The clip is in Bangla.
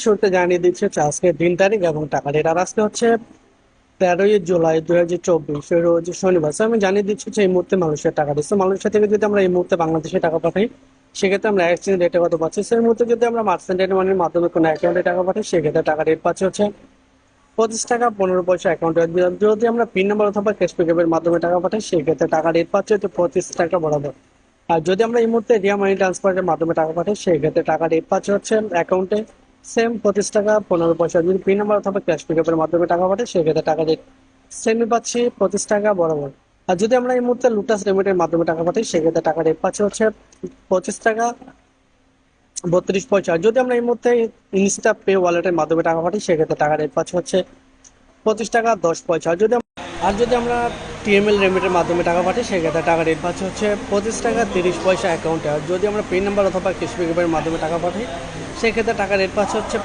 শুরুতে জানিয়ে দিচ্ছে হচ্ছে আজকে 3 তারিখ এবং টাকা রেট। আর আজকে হচ্ছে 13ই জুলাই 2024 রোজ শনিবার। So, আমি জানিয়ে দিচ্ছি যে এই মুহূর্তে মালয়েশিয়ার টাকা দিচ্ছে। মালয়েশিয়া থেকে যদি আমরা এই মুহূর্তে বাংলাদেশে টাকা পাঠাই, সেক্ষেত্রে আমরা এক্সচেঞ্জ রেটে কত পাচ্ছি। সেই মুহূর্তে যদি আমরা মার্চেন্ট মানির মাধ্যমে কোনো অ্যাকাউন্টে টাকা পাঠাই, সেক্ষেত্রে টাকা রেট পাচ্ছি হচ্ছে 25 টাকা 15 পয়সা অ্যাকাউন্টে। যদি আমরা পিন নাম্বার অথবা ক্যাশ পিকআপের মাধ্যমে টাকা পাঠাই, সেক্ষেত্রে টাকা রেট পাচ্ছি হচ্ছে 25 টাকা বরাবর। আর যদি আমরা এই মুহূর্তে রিয়া মানি ট্রান্সফারের মাধ্যমে টাকা পাঠাই, সেক্ষেত্রে টাকা রেট পাচ্ছি হচ্ছে অ্যাকাউন্টে সেম 25 টাকা 15 পয়সা। যদি পিন নাম্বার অথবা ক্যাশ পিকআপের মাধ্যমে টাকা পাঠাই, সেক্ষেত্রে টাকা রেট সেমই পাচ্ছি 25 টাকা বরাবর। আর যদি আমরা এই মুহূর্তে লুটাস রেমিটের মাধ্যমে টাকা পাঠাই, সেক্ষেত্রে টাকা রেট পাচ্ছি হচ্ছে 25 টাকা 32 পয়সা। আর যদি আমরা এই মুহূর্তে ইনস্টা পে ওয়ালেটের মাধ্যমে টাকা পাঠাই, সেক্ষেত্রে টাকা রেট পাচ্ছি হচ্ছে 25 টাকা 10 পয়সা। আর যদি আমরা টিএমএল রেমিটের মাধ্যমে টাকা পাঠাই, সেক্ষেত্রে টাকা রেট পাচ্ছি হচ্ছে 25 টাকা 30 পয়সা অ্যাকাউন্টে। আর যদি আমরা পেন নাম্বার অথবা ক্যাশ পিকআপের মাধ্যমে টাকা পাঠাই, সেক্ষেত্রে টাকা রেট পাচ্ছি হচ্ছে